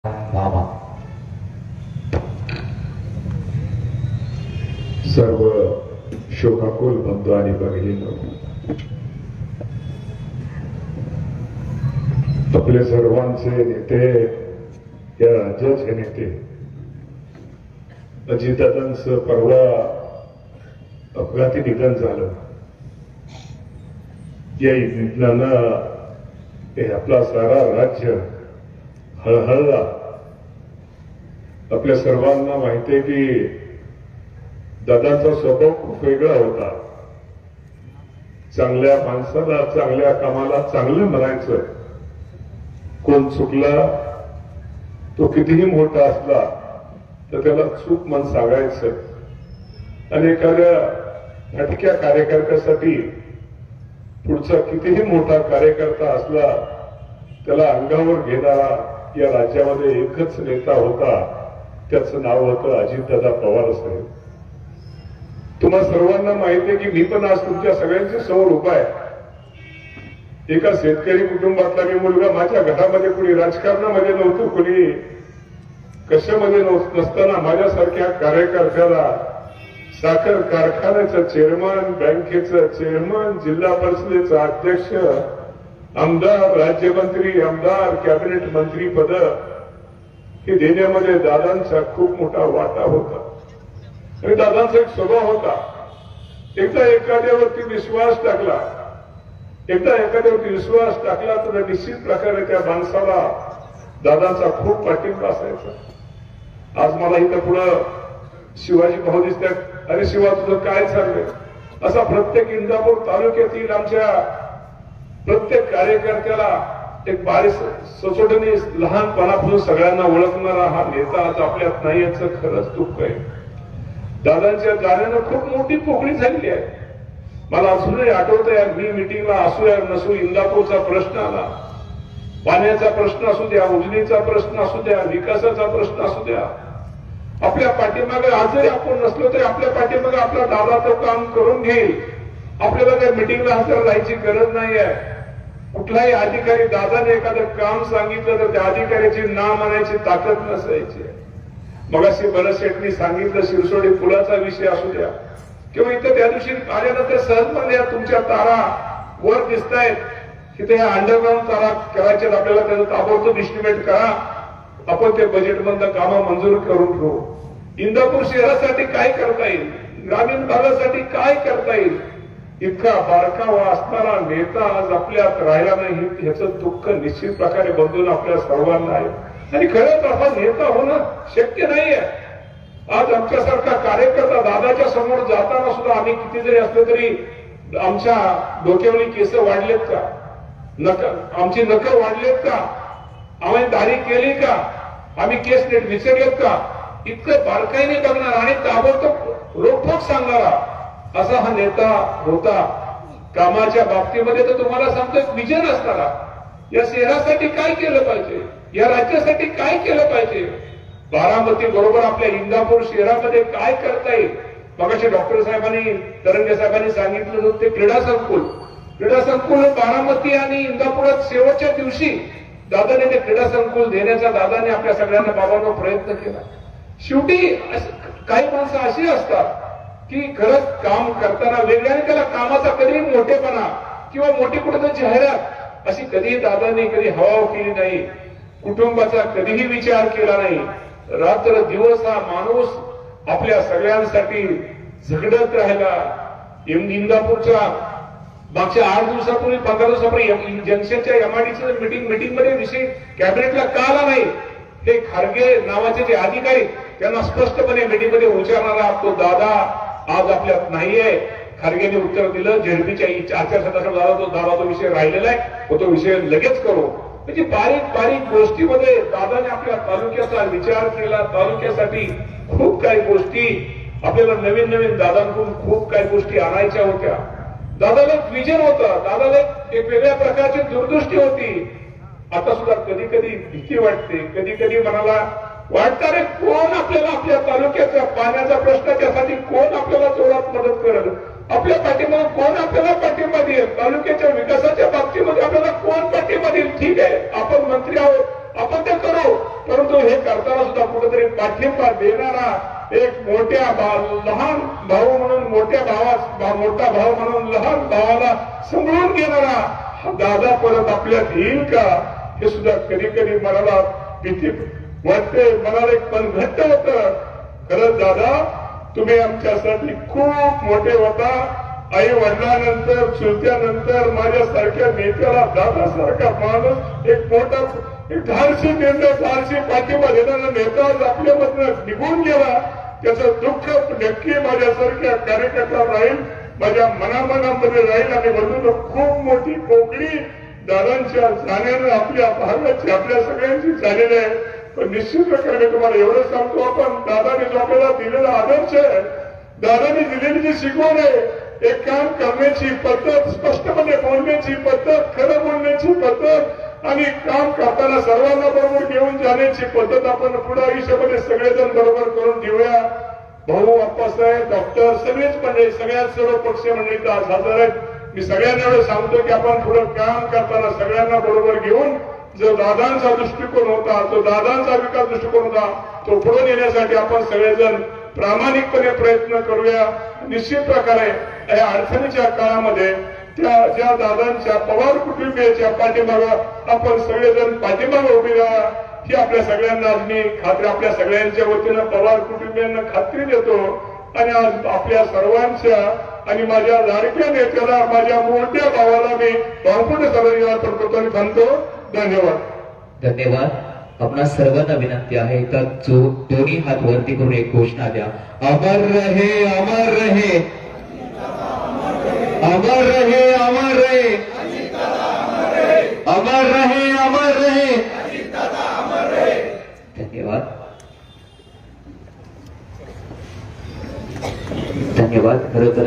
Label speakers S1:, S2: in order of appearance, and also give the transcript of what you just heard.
S1: मामा
S2: सर्व शोकाकुल बंधू आणि भगिनींनो, आपले सर्वांचे नेते, या राज्याचे नेते अजितदादांचं परवा अपघाती निधन झालं. या निधनानं हे आपला सारा राज्य हळहळला. आपल्या सर्वांना माहिती आहे की दादांचा स्वभाव खूप वेगळा होता. चांगल्या माणसाला, चांगल्या कामाला चांगलं म्हणायचं. कोण चुकला, तो कितीही मोठा असला तर त्याला चूक मन सांगायचं. आणि एखाद्या भटक्या कार्यकर्त्यासाठी पुढचा कितीही मोठा कार्यकर्ता असला त्याला अंगावर घेणारा या राज्यामध्ये एकच नेता होता. त्याचं नाव होतं अजितदादा पवार साहेब. तुम्हा सर्वांना माहिती आहे की मी पण आज तुमच्या सगळ्यांच्या समोर उभा आहे. एका शेतकरी कुटुंबातला मी मुलगा. माझ्या घरामध्ये कुणी राजकारणामध्ये नव्हतं, कुणी कशामध्ये नसताना माझ्यासारख्या कार्यकर्त्याला साखर कारखान्याचं चेअरमन, बँकेचं चेअरमन, जिल्हा परिषदेचं अध्यक्ष, आमदार, राज्यमंत्री, आमदार, कॅबिनेट मंत्री पद हे देण्यामध्ये दादांचा खूप मोठा वाटा होता. आणि दादांचा एक स्वभाव होता, एकदा एखाद्यावरती विश्वास टाकला तर निश्चित प्रकारे त्या माणसाला दादांचा खूप पाठिंबा असायचा. आज मला इथं पुढं शिवाजी भाऊ दिसतात. अरे शिवा, तुझं काय चाललंय? असा प्रत्येक इंदापूर तालुक्यातील आमच्या प्रत्येक कार्यकर्त्याला एक बारीक सचोटने लहानपणापासून सगळ्यांना ओळखणारा हा नेता आज आपल्यात नाही, याचं खरंच दुःख आहे. दादांच्या जाण्यानं खूप मोठी पोकळी झालेली आहे. मला अजूनही आठवतंय, मी मिटिंगला असू या नसू, इंदापूरचा प्रश्न आला, पाण्याचा प्रश्न असू द्या, उजनीचा प्रश्न असू द्या, विकासाचा प्रश्न असू द्या, आपल्या पाठीमागे आजही आपण नसलो तरी आपल्या पाठीमागे आपला दादा तो काम करून घेईल. आपल्याला त्या मिटिंगला हजर राहायची गरज नाही आहे. कुठलाही अधिकारी दादाने एखादं काम सांगितलं तर त्या अधिकाऱ्याची नाव आणायची ताकद नसायची. मगाशी भरत शेठनी सांगितलं, शिरसोडी पुलाचा विषय असू द्या किंवा इथं त्या दिवशी आल्यानंतर सहजपणे तुमच्या तारा वर दिसत आहेत, तिथे ह्या अंडरग्राऊंड तारा करायच्या, आपल्याला त्याचं ताबडतोब इस्टिमेट करा. आपण ते बजेटमधलं कामं मंजूर करून घेऊ. इंदापूर शहरासाठी काय करता येईल, ग्रामीण भागासाठी काय करता येईल, इतका बारकावा असणारा नेता आज आपल्यात राहिला नाही, ह्याचं दुःख निश्चित प्रकारे बंधून आपल्या सर्वांना आहे. आणि खरंच असा नेता होणं शक्य नाहीये. आज आमच्यासारखा कार्यकर्ता दादाच्या समोर जाताना सुद्धा आम्ही किती जरी असलो तरी आमच्या डोक्यावरील केस वाढलेत का, आमची नखं वाढलेत का, आम्ही दाढी केली का, आम्ही केस नीट विचारलेत का, इतकं बारकाईने बघणार आणि ताबडतोब रोखोक सांगणारा असा हा नेता होता. कामाच्या बाबतीमध्ये तर तुम्हाला सांगतो विजन असणारा. या शहरासाठी काय केलं पाहिजे, या राज्यासाठी काय केलं पाहिजे, बारामती बरोबर आपल्या इंदापूर शहरामध्ये काय करता येईल. मगाशी डॉक्टर साहेबांनी, तरंगे साहेबांनी सांगितलं होतं ते क्रीडा संकुल बारामती आणि इंदापुरात शेवटच्या दिवशी दादाने ते क्रीडा संकुल देण्याचा दादाने आपल्या सगळ्यांना बाबांना प्रयत्न केला. शेवटी काही माणसं अशी असतात की खरंच काम करताना वेगळ्याने त्याला कामाचा कधी मोठेपणा किंवा मोठी कुठे जाहिरात अशी कधी दादाने कधी हवा केली नाही. कुटुंबाचा कधीही विचार केला नाही. रात्र दिवस हा माणूस आपल्या सगळ्यांसाठी झगडत राहिला. इंदापूरच्या मागच्या 8 दिवसापूर्वी 15 दिवसापूर्वी जंक्शनच्या एमआयडीसी मीटिंग मध्ये विषय कॅबिनेटला का आला नाही हे खारगे नावाचे जे अधिकारी त्यांना स्पष्टपणे मीटिंग मध्ये विचारणारा तो दादा आज आपल्यात नाहीये. खारगेने उत्तर दिलं, झेडपीच्या आचारसंहिता तो विषय राहिलेला आहे, तो विषय लगेच करू. म्हणजे बारीक गोष्टीमध्ये दादाने आपल्या तालुक्याचा विचार केला. तालुक्यासाठी खूप काही गोष्टी आपल्याला नवीन दादांकडून खूप काही गोष्टी आणायच्या होत्या. दादाला एक विजन होतं, दादाला एक वेगळ्या प्रकारची दूरदृष्टी होती. आता सुद्धा कधी भीती वाटते, कधी मनाला वाटतं रे कोण आपल्याला आपल्या तालुक्याचा पाण्याचा प्रश्न त्यासाठी कोण आपल्याला जोरात मदत करेल, आपल्या पाठीमागे कोण आपल्याला पाठिंबा देईल, तालुक्याच्या विकासाच्या बाबतीमध्ये आपल्याला कोण पाठिंबा देईल. ठीक आहे, आपण मंत्री आहोत, आपण ते करू, परंतु कधीतरी पाठिंबा देणारा एक लहान भाऊ म्हणून मोठा भाऊ म्हणून लहान भावाला सांभाळून घेणारा हा दादा परत आपल्यात येईल का, हे सुद्धा कधी कधी मनाला भीती वाटते, मनाला एक पण घट्ट होत. खरंच दादा तुम्ही आमच्यासाठी खूप मोठे होता. आई वडिलांनंतर चुलत्यानंतर माझ्यासारख्या नेत्याला दादासारखा माणूस एक मोठा एक धाडसी निर्णय धाडसी पाठिंबा देणारा नेता आज आपल्यामधनं निघून गेला. त्याचं दुःख नक्की माझ्यासारख्या कार्यकर्त्याला राहील, माझ्या मनामध्ये राहील. आणि म्हणून खूप मोठी पोकळी दादांच्या जाण्यानं आपल्या भागाची आपल्या सगळ्यांची झालेली आहे. पण निश्चित प्रकारे मी तुम्हाला एवढं सांगतो, आपण दादाने जो आपल्याला दिलेला आदर्श आहे, दादाने दिलेली जी शिकवण आहे, एक काम करण्याची पद्धत, स्पष्टपणे बोलण्याची पद्धत, खरं बोलण्याची पद्धत आणि काम करताना सर्वांना बरोबर घेऊन जाण्याची पद्धत आपण पुढे आयुष्यामध्ये सगळेजण बरोबर करून घेऊया. भाऊ आप्पासाहेब डॉक्टर सगळेच मंडळी, सगळ्यात सर्व पक्षीय मंडळी आज हजर आहेत. मी सगळ्यांना एवढं सांगतो की आपण पुढे काम करताना सगळ्यांना बरोबर घेऊन जो दादांचा दृष्टिकोन होता, जो दादांचा विकास दृष्टिकोन होता, तो पुढे नेण्यासाठी आपण सगळेजण प्रामाणिकपणे प्रयत्न करूया. निश्चित प्रकारे या अडचणीच्या काळामध्ये ज्या दादांच्या पवार कुटुंबियाच्या पाठीमागं आपण सगळेजण पाठीमागं उभे राहा, ही आपल्या सगळ्यांना मी खात्री आपल्या सगळ्यांच्या वतीनं पवार कुटुंबियांना खात्री देतो. आणि आज आपल्या सर्वांच्या आणि माझ्या लाडक्या नेत्याला, माझ्या मोठ्या भावाला मी भावपूर्ण सर्वांनी अर्पण करतो आणि थांबतो. धन्यवाद.
S1: धन्यवाद. आपणा सर्वांना विनंती आहे का दोन्ही हात वरती करून एक घोषणा द्या. अमर रहे, अमर रहे, अमर रहे, अमर रहे, अमर रहे, अमर रहे. धन्यवाद. धन्यवाद. खरं तर